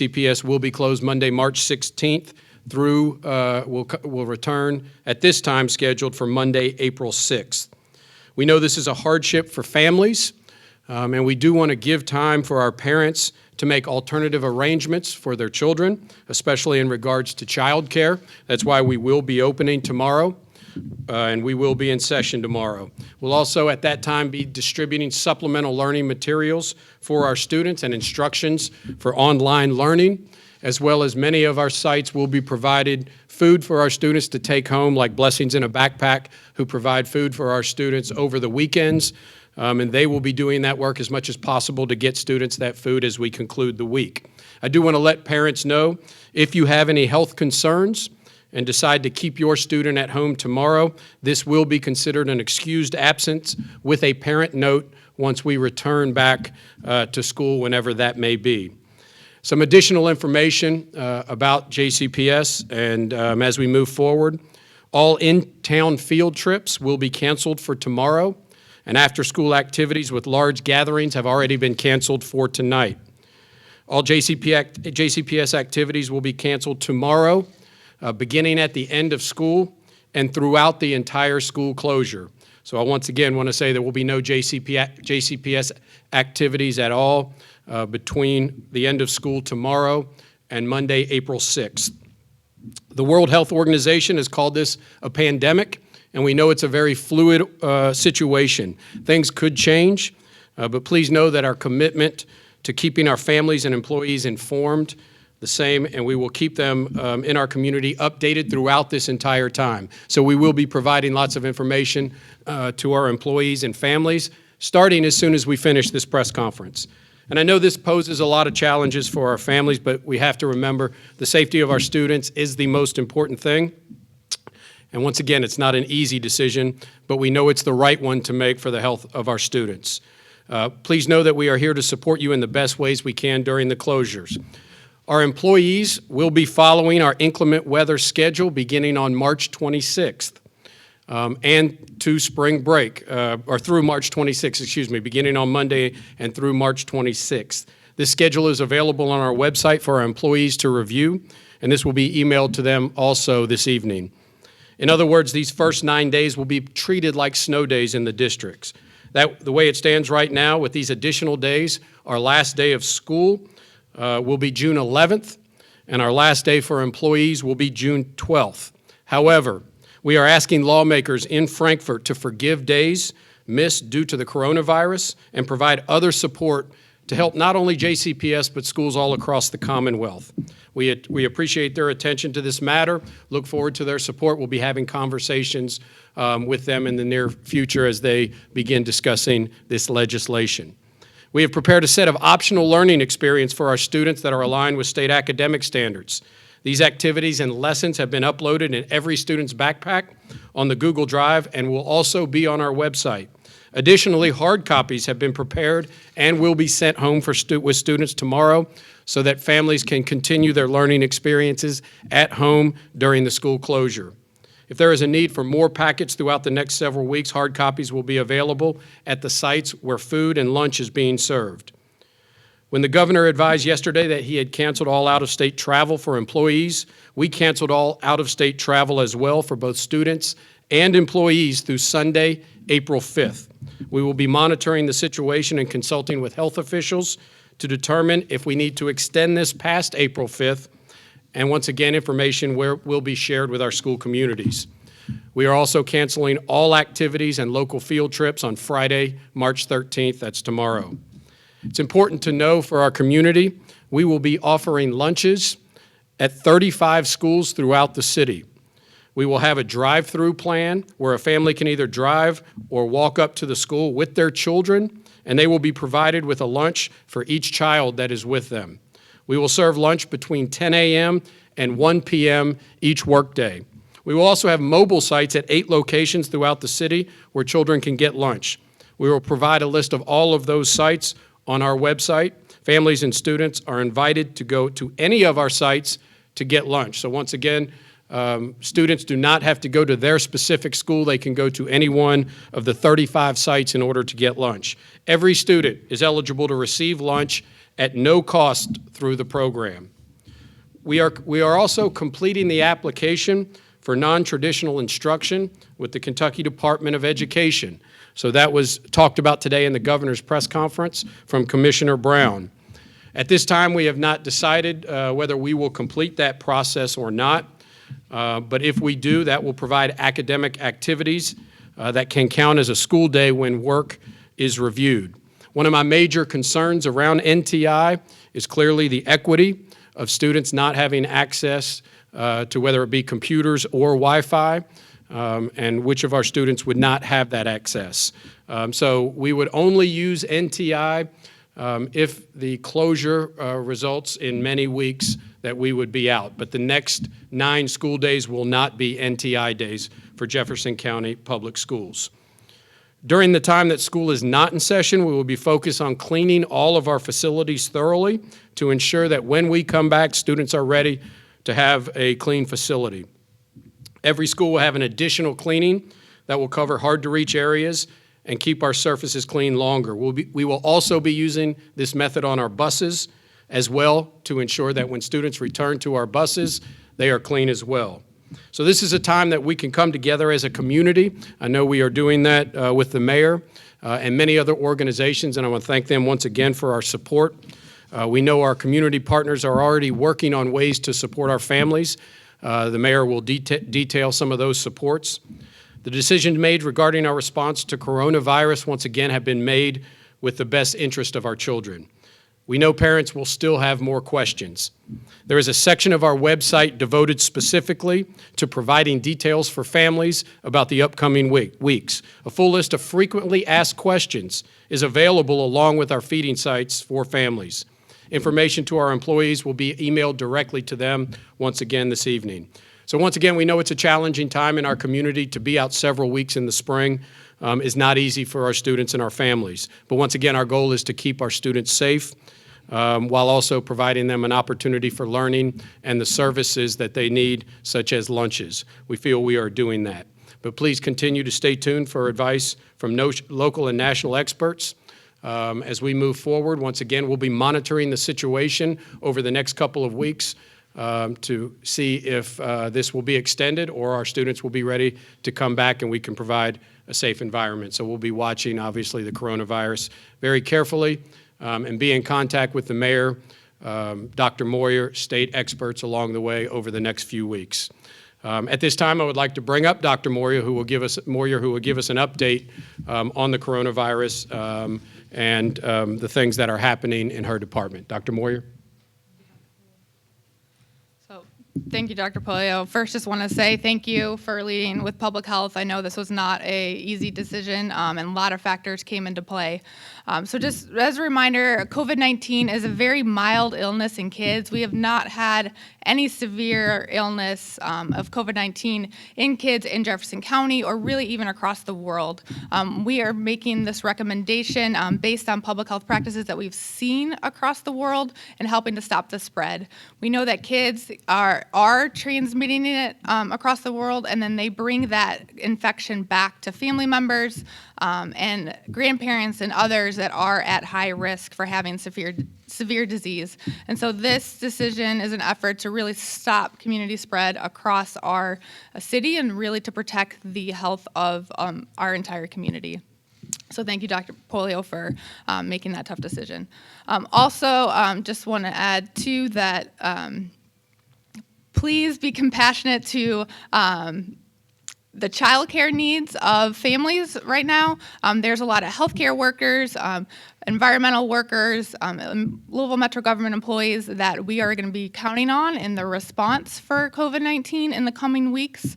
JCPS will be closed Monday, March 16th through, will return at this time scheduled for Monday, April 6th. We know this is a hardship for families, and we do want to give time for our parents to make alternative arrangements for their children, especially in regards to childcare. That's why we will be opening tomorrow, and we will be in session tomorrow. We'll also at that time be distributing supplemental learning materials for our students and instructions for online learning, as well as many of our sites will be provided food for our students to take home, like Blessings in a Backpack, who provide food for our students over the weekends. And they will be doing that work as much as possible to get students that food as we conclude the week. I do want to let parents know, if you have any health concerns and decide to keep your student at home tomorrow, this will be considered an excused absence with a parent note once we return back to school, whenever that may be. Some additional information about JCPS, and as we move forward, all in-town field trips will be canceled for tomorrow, and after-school activities with large gatherings have already been canceled for tonight. All JCPS activities will be canceled tomorrow, beginning at the end of school and throughout the entire school closure. So I once again want to say there will be no JCPS activities at all between the end of school tomorrow and Monday, April 6th. The World Health Organization has called this a pandemic, and we know it's a very fluid situation. Things could change, but please know that our commitment to keeping our families and employees informed the same, and we will keep them in our community updated throughout this entire time. So we will be providing lots of information to our employees and families, starting as soon as we finish this press conference. And I know this poses a lot of challenges for our families, but we have to remember the safety of our students is the most important thing. And once again, it's not an easy decision, but we know it's the right one to make for the health of our students. Please know that we are here to support you in the best ways we can during the closures. Our employees will be following our inclement weather schedule beginning on March 26th and to spring break, or through March 26th, excuse me, beginning on Monday and through March 26th. This schedule is available on our website for our employees to review, and this will be emailed to them also this evening. In other words, these first 9 days will be treated like snow days in the districts. The way it stands right now with these additional days, our last day of school will be June 11th, and our last day for employees will be June 12th. However, we are asking lawmakers in Frankfort to forgive days missed due to the coronavirus and provide other support to help not only JCPS, but schools all across the Commonwealth. We appreciate their attention to this matter, look forward to their support. We'll be having conversations with them in the near future as they begin discussing this legislation. We have prepared a set of optional learning experience for our students that are aligned with state academic standards. These activities and lessons have been uploaded in every student's backpack on the Google Drive and will also be on our website. Additionally, hard copies have been prepared and will be sent home with students tomorrow so that families can continue their learning experiences at home during the school closure. If there is a need for more packets throughout the next several weeks, hard copies will be available at the sites where food and lunch is being served. When the governor advised yesterday that he had canceled all out-of-state travel for employees, we canceled all out-of-state travel as well for both students and employees through Sunday, April 5th. We will be monitoring the situation and consulting with health officials to determine if we need to extend this past April 5th. And once again, information will be shared with our school communities. We are also canceling all activities and local field trips on Friday, March 13th. That's tomorrow. It's important to know for our community, we will be offering lunches at 35 schools throughout the city. We will have a drive-through plan where a family can either drive or walk up to the school with their children, and they will be provided with a lunch for each child that is with them. We will serve lunch between 10 a.m. and 1 p.m. each workday. We will also have mobile sites at 8 locations throughout the city where children can get lunch. We will provide a list of all of those sites on our website. Families and students are invited to go to any of our sites to get lunch. So once again, students do not have to go to their specific school. They can go to any one of the 35 sites in order to get lunch. Every student is eligible to receive lunch at no cost through the program. We are also completing the application for non-traditional instruction with the Kentucky Department of Education. So that was talked about today in the governor's press conference from Commissioner Brown. At this time, we have not decided whether we will complete that process or not, but if we do, that will provide academic activities that can count as a school day when work is reviewed. One of my major concerns around NTI is clearly the equity of students not having access to whether it be computers or Wi-Fi, and which of our students would not have that access. So we would only use NTI if the closure results in many weeks that we would be out. But the next 9 school days will not be NTI days for Jefferson County Public Schools. During the time that school is not in session, we will be focused on cleaning all of our facilities thoroughly to ensure that when we come back, students are ready to have a clean facility. Every school will have an additional cleaning that will cover hard-to-reach areas and keep our surfaces clean longer. We will also be using this method on our buses as well to ensure that when students return to our buses, they are clean as well. So this is a time that we can come together as a community. I know we are doing that with the mayor and many other organizations, and I want to thank them once again for our support. We know our community partners are already working on ways to support our families. The mayor will detail some of those supports. The decisions made regarding our response to coronavirus, once again, have been made with the best interest of our children. We know parents will still have more questions. There is a section of our website devoted specifically to providing details for families about the upcoming weeks. A full list of frequently asked questions is available along with our feeding sites for families. Information to our employees will be emailed directly to them once again this evening. So once again, we know it's a challenging time in our community. To be out several weeks in the spring is not easy for our students and our families. But once again, our goal is to keep our students safe while also providing them an opportunity for learning and the services that they need, such as lunches. We feel we are doing that. But please continue to stay tuned for advice from local and national experts. As we move forward, once again, we'll be monitoring the situation over the next couple of weeks to see if this will be extended or our students will be ready to come back and we can provide a safe environment. So we'll be watching, obviously, the coronavirus very carefully and be in contact with the mayor, Dr. Moyer, state experts along the way over the next few weeks. At this time, I would like to bring up Dr. Moyer, who will give us an update on the coronavirus and the things that are happening in her department. Dr. Moyer. Thank you, Dr. Pollio. First, just want to say thank you for leading with public health. I know this was not an easy decision, and a lot of factors came into play. So just as a reminder, COVID-19 is a very mild illness in kids. We have not had any severe illness of COVID-19 in kids in Jefferson County or really even across the world. We are making this recommendation based on public health practices that we've seen across the world and helping to stop the spread. We know that kids are transmitting it across the world, and then they bring that infection back to family members and grandparents and others that are at high risk for having severe disease. And so this decision is an effort to really stop community spread across our city and really to protect the health of our entire community. So thank you, Dr. Pollio, for making that tough decision. Also, just want to add, too, that please be compassionate to the childcare needs of families right now. There's a lot of healthcare workers, environmental workers, Louisville Metro government employees that we are going to be counting on in the response for COVID-19 in the coming weeks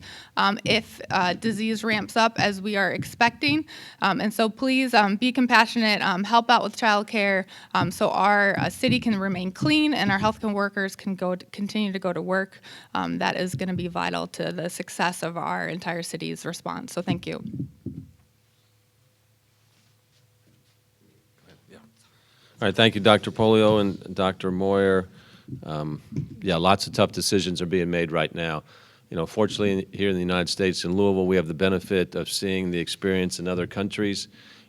if disease ramps up as we are expecting. And so please be compassionate, help out with childcare so our city can remain clean and our healthcare workers can continue to go to work. That is going to be vital to the success of our entire city's response. So thank you. All right, thank you, Dr. Pollio and Dr. Moyer. Yeah, lots of tough decisions are being made right now. You know, fortunately, here in the United States, in Louisville, we have the benefit of seeing the experience in other countries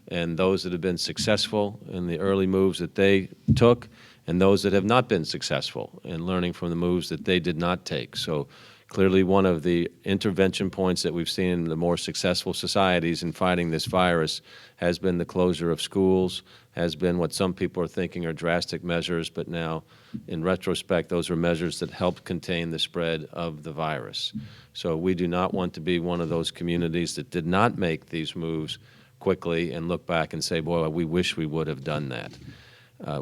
and those that have been successful in the early moves that they took and those that have not been successful, and learning from the moves that they did not take. So clearly one of the intervention points that we've seen in the more successful societies in fighting this virus has been the closure of schools, has been what some people are thinking are drastic measures, but now in retrospect those are measures that helped contain the spread of the virus. So we do not want to be one of those communities that did not make these moves quickly and look back and say, boy, we wish we would have done that.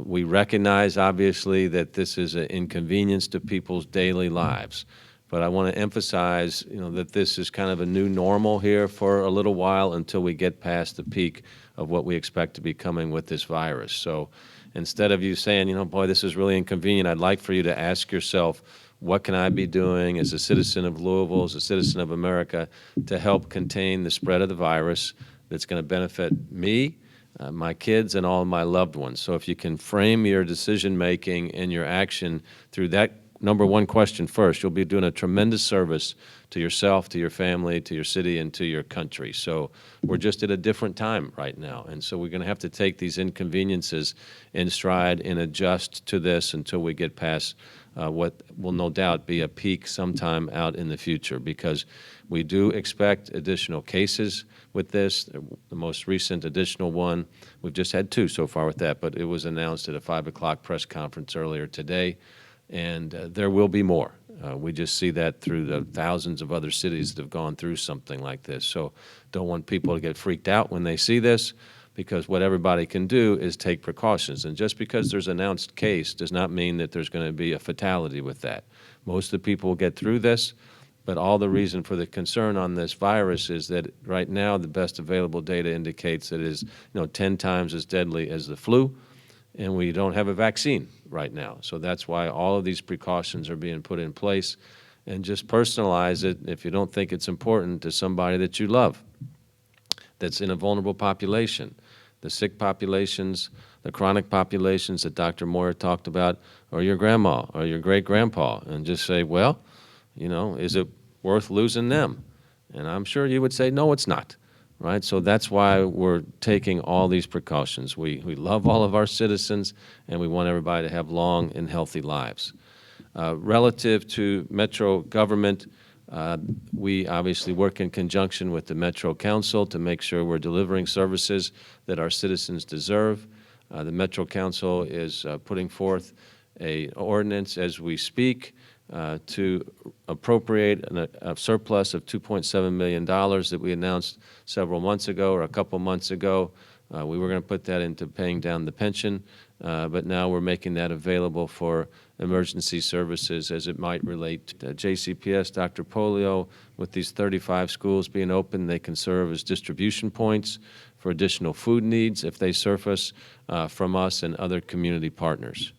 We recognize, obviously, that this is an inconvenience to people's daily lives. But I want to emphasize, that this is kind of a new normal here for a little while until we get past the peak of what we expect to be coming with this virus. So instead of you saying, boy, this is really inconvenient, I'd like for you to ask yourself, what can I be doing as a citizen of Louisville, as a citizen of America, to help contain the spread of the virus that's going to benefit me, my kids, and all of my loved ones. So if you can frame your decision-making and your action through that number one question first, you'll be doing a tremendous service to yourself, to your family, to your city, and to your country. So we're just at a different time right now, and so we're going to have to take these inconveniences in stride and adjust to this until we get past what will no doubt be a peak sometime out in the future, because we do expect additional cases with this. The most recent additional one, we've just had 2 so far with that, but it was announced at a 5 o'clock press conference earlier today. And there will be more. We just see that through the thousands of other cities that have gone through something like this. So don't want people to get freaked out when they see this, because what everybody can do is take precautions. And just because there's an announced case does not mean that there's going to be a fatality with that. Most of the people will get through this, but all the reason for the concern on this virus is that right now the best available data indicates that it is 10 times as deadly as the flu, and we don't have a vaccine right now. So that's why all of these precautions are being put in place. And just personalize it, if you don't think it's important, to somebody that you love that's in a vulnerable population. The sick populations, the chronic populations that Dr. Moyer talked about, or your grandma or your great-grandpa, and just say, well, is it worth losing them? And I'm sure you would say, no, it's not. Right? So that's why we're taking all these precautions. We love all of our citizens, and we want everybody to have long and healthy lives. Relative to Metro government, we obviously work in conjunction with the Metro Council to make sure we're delivering services that our citizens deserve. The Metro Council is putting forth an ordinance as we speak to appropriate a surplus of $2.7 million that we announced several months ago, or a couple months ago. We were going to put that into paying down the pension, but now we're making that available for emergency services as it might relate to JCPS. Dr. Pollio, with these 35 schools being open, they can serve as distribution points for additional food needs if they surface from us and other community partners.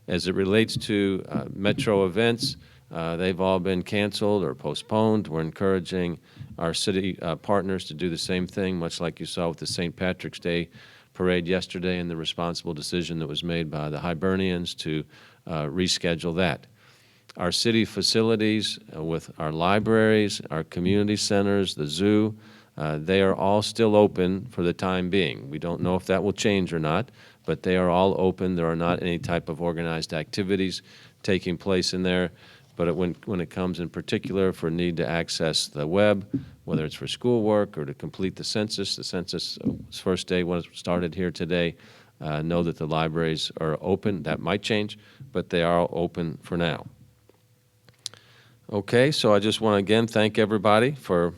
As it relates to Metro events, they've all been canceled or postponed. We're encouraging our city partners to do the same thing, much like you saw with the St. Patrick's Day parade yesterday and the responsible decision that was made by the Hibernians to reschedule that. Our city facilities with our libraries, our community centers, the zoo, they are all still open for the time being. We don't know if that will change or not, but they are all open. There are not any type of organized activities taking place in there. But when it comes in particular for need to access the web, whether it's for schoolwork or to complete the census first day when it started here today, know that the libraries are open. That might change, but they are open for now. Okay, so I just want to again thank everybody for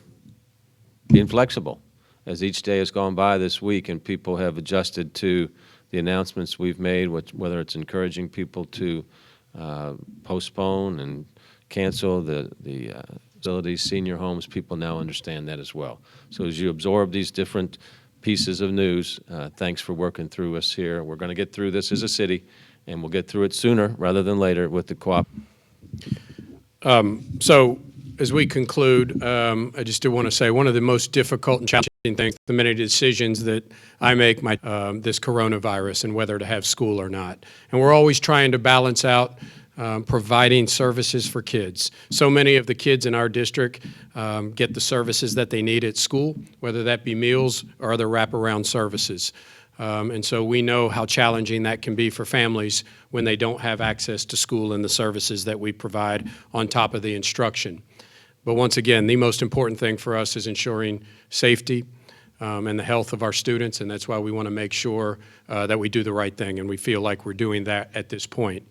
being flexible as each day has gone by this week and people have adjusted to the announcements we've made, whether it's encouraging people to postpone and cancel the facilities, senior homes. People now understand that as well. So as you absorb these different pieces of news, thanks for working through us here. We're going to get through this as a city, and we'll get through it sooner rather than later with the co-op. So as we conclude, I just do want to say one of the most difficult and challenging things, the many decisions that I make, this coronavirus and whether to have school or not. And we're always trying to balance out providing services for kids. So many of the kids in our district get the services that they need at school, whether that be meals or other wraparound services. And so we know how challenging that can be for families when they don't have access to school and the services that we provide on top of the instruction. But once again, the most important thing for us is ensuring safety and the health of our students, and that's why we want to make sure that we do the right thing, and we feel like we're doing that at this point.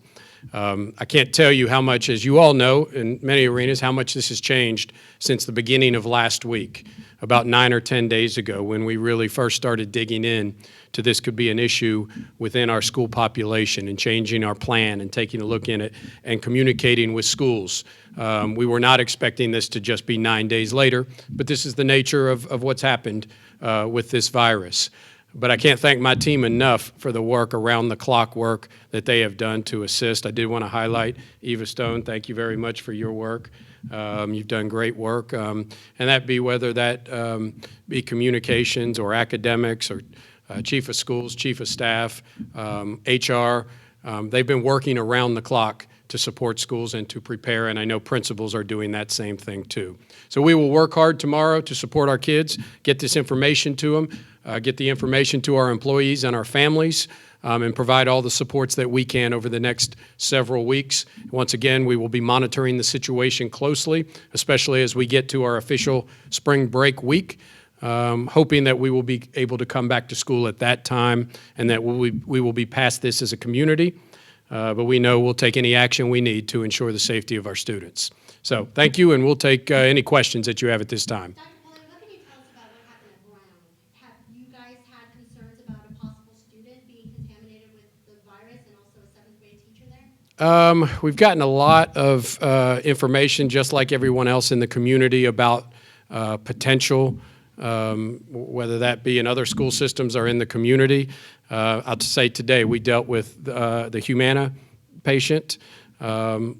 I can't tell you how much, as you all know, in many arenas, how much this has changed since the beginning of last week, about 9 or 10 days ago, when we really first started digging in to this could be an issue within our school population and changing our plan and taking a look in it and communicating with schools. We were not expecting this to just be 9 days later, but this is the nature of what's happened with this virus. But I can't thank my team enough for the work, around-the-clock work that they have done to assist. I did want to highlight Eva Stone. Thank you very much for your work. You've done great work, and that be whether that be communications or academics or chief of schools, chief of staff, HR. They've been working around the clock to support schools and to prepare, and I know principals are doing that same thing too. So we will work hard tomorrow to support our kids, get this information to them, get the information to our employees and our families, and provide all the supports that we can over the next several weeks. Once again, we will be monitoring the situation closely, especially as we get to our official spring break week, hoping that we will be able to come back to school at that time and that we will be past this as a community. But we know we'll take any action we need to ensure the safety of our students. So thank you, and we'll take any questions that you have at this time. Dr. Pollio, what can you tell us about what happened at Brown? Have you guys had concerns about a possible student being contaminated with the virus and also a 7th grade teacher there? We've gotten a lot of information, just like everyone else in the community, about potential, whether that be in other school systems or in the community. I'll say today we dealt with the Humana patient,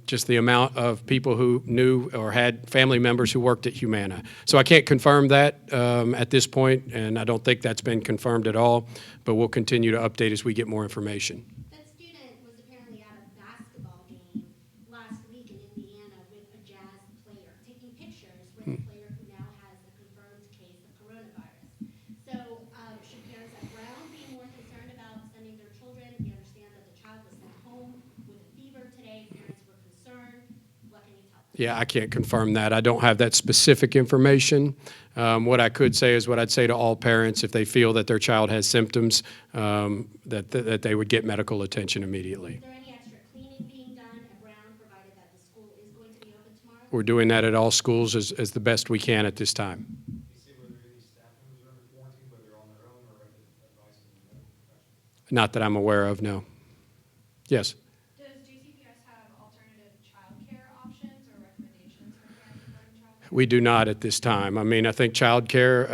just the amount of people who knew or had family members who worked at Humana. So I can't confirm that at this point, and I don't think that's been confirmed at all, but we'll continue to update as we get more information. That student was apparently at a basketball game last week in Indiana with a Jazz player, taking pictures with a player who now has a confirmed case of coronavirus. So should parents at Brown be more concerned about sending their children? We understand that the child was sent home with a fever today. Parents were concerned. What can you tell us? Yeah, I can't confirm that. I don't have that specific information. What I could say is what I'd say to all parents: if they feel that their child has symptoms, that they would get medical attention immediately. Is there any extra cleaning being done at Brown, provided that the school is going to be open tomorrow? We're doing that at all schools as the best we can at this time. You see whether any staff members are under quarantine, whether they're on their own or at the advice of the medical professionals? Not that I'm aware of, no. Yes? Does JCPS have alternative childcare options or recommendations for parents regarding childcare? We do not at this time. I mean, I think childcare,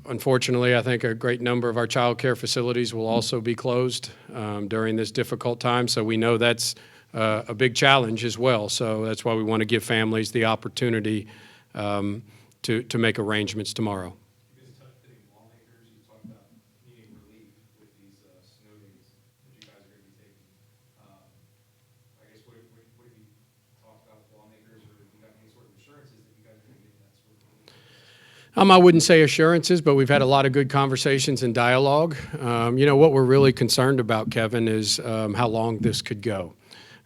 unfortunately, I think a great number of our childcare facilities will also be closed during this difficult time. So we know that's a big challenge as well. So that's why we want to give families the opportunity to make arrangements tomorrow. You guys touched hitting lawmakers. You talked about needing relief with these snow days that you guys are going to be taking. I guess what have you talked about with lawmakers, or have you got any sort of assurances that you guys are going to get that sort of relief? I wouldn't say assurances, but we've had a lot of good conversations and dialogue. What we're really concerned about, Kevin, is how long this could go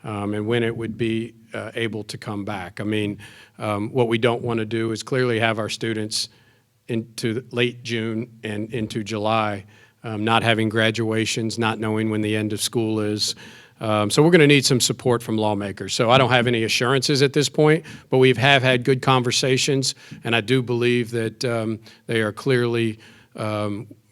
and when it would be able to come back. I mean, what we don't want to do is clearly have our students into late June and into July not having graduations, not knowing when the end of school is. So we're going to need some support from lawmakers. So I don't have any assurances at this point, but we have had good conversations, and I do believe that they are clearly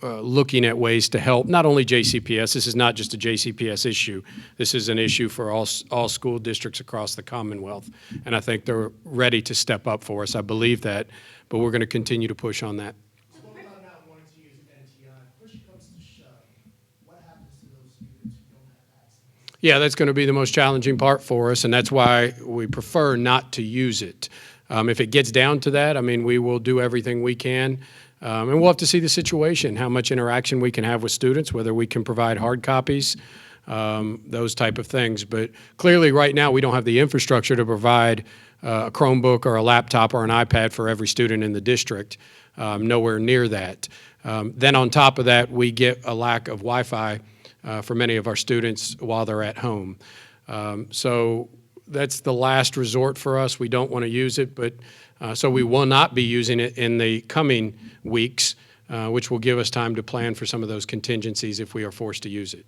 looking at ways to help not only JCPS. This is not just a JCPS issue. This is an issue for all school districts across the Commonwealth, and I think they're ready to step up for us. I believe that, but we're going to continue to push on that. What about not wanting to use NTI? Push comes to shove. What happens to those students who don't have access? Yeah, that's going to be the most challenging part for us, and that's why we prefer not to use it. If it gets down to that, I mean, we will do everything we can. And we'll have to see the situation, how much interaction we can have with students, whether we can provide hard copies, those type of things. But clearly right now we don't have the infrastructure to provide a Chromebook or a laptop or an iPad for every student in the district. nowhere near that. Then on top of that, we get a lack of Wi-Fi for many of our students while they're at home. So that's the last resort for us. We don't want to use it, but so we will not be using it in the coming weeks, which will give us time to plan for some of those contingencies if we are forced to use it.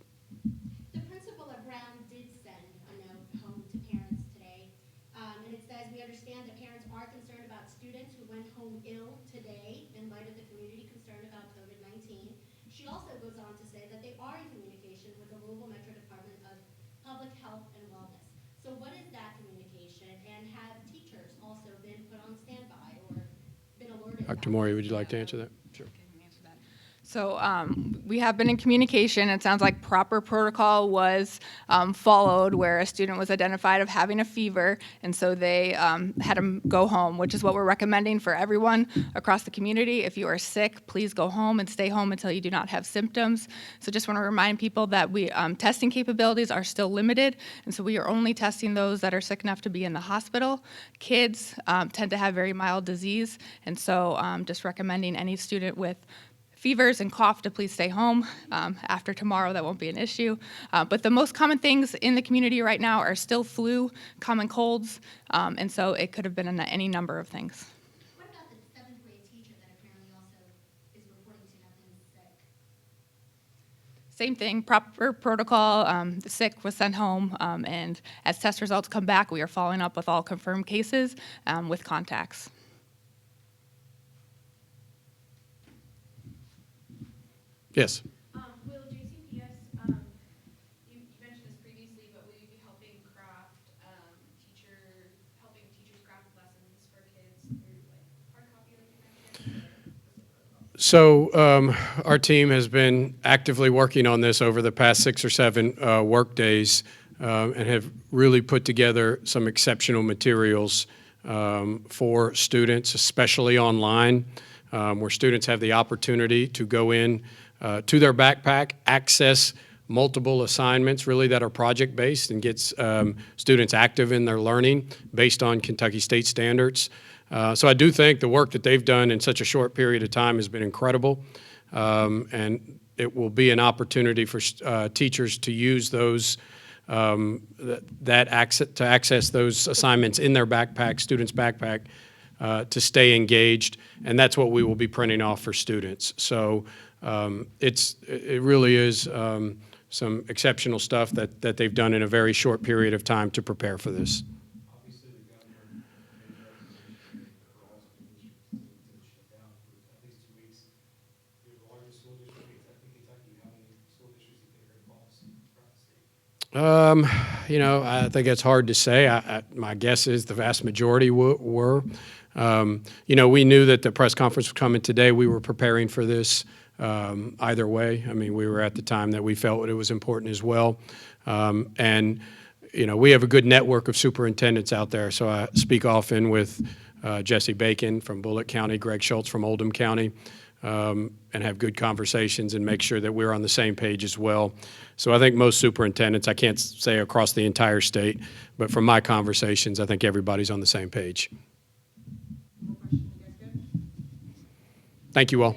The principal at Brown did send a note home to parents today, and it says, "We understand that parents are concerned about students who went home ill today in light of the community concern about COVID-19. She also goes on to say that they are in communication with the Louisville Metro Department of Public Health and Wellness. So what is that communication, and have teachers also been put on standby or been alerted? Dr. Maury, would you like to answer that? Sure. So we have been in communication. It sounds like proper protocol was followed where a student was identified of having a fever, and so they had him go home, which is what we're recommending for everyone across the community. If you are sick, please go home and stay home until you do not have symptoms. So just want to remind people that we testing capabilities are still limited, and so we are only testing those that are sick enough to be in the hospital. Kids tend to have very mild disease, and so just recommending any student with fevers and cough to please stay home. After tomorrow, that won't be an issue. But the most common things in the community right now are still flu, common colds, and so it could have been any number of things. What about the seventh grade teacher that apparently also is reporting to have been sick? Same thing, proper protocol. The sick was sent home, and as test results come back, we are following up with all confirmed cases with contacts. Yes. Will JCPS, you mentioned this previously, but will you be helping helping teachers craft lessons for kids through like hard copy like you mentioned? So our team has been actively working on this over the past 6 or 7 work days and have really put together some exceptional materials for students, especially online, where students have the opportunity to go in to their backpack, access multiple assignments really that are project-based and gets students active in their learning based on Kentucky State standards. So I do think the work that they've done in such a short period of time has been incredible, and it will be an opportunity for teachers to use those to access those assignments in their backpack, students' backpack, to stay engaged, and that's what we will be printing off for students. So it really is some exceptional stuff that they've done in a very short period of time to prepare for this. Obviously, the governor made a recommendation for all school districts to shut down for at least 2 weeks. You're the largest school district in Kentucky. How many school districts do you think are involved throughout the state? I think it's hard to say. My guess is the vast majority were. We knew that the press conference was coming today. We were preparing for this either way. I mean, we were at the time that we felt it was important as well. We have a good network of superintendents out there. So I speak often with Jesse Bacon from Bullitt County, Greg Schultz from Oldham County, and have good conversations and make sure that we're on the same page as well. So I think most superintendents, I can't say across the entire state, but from my conversations, I think everybody's on the same page. Thank you all.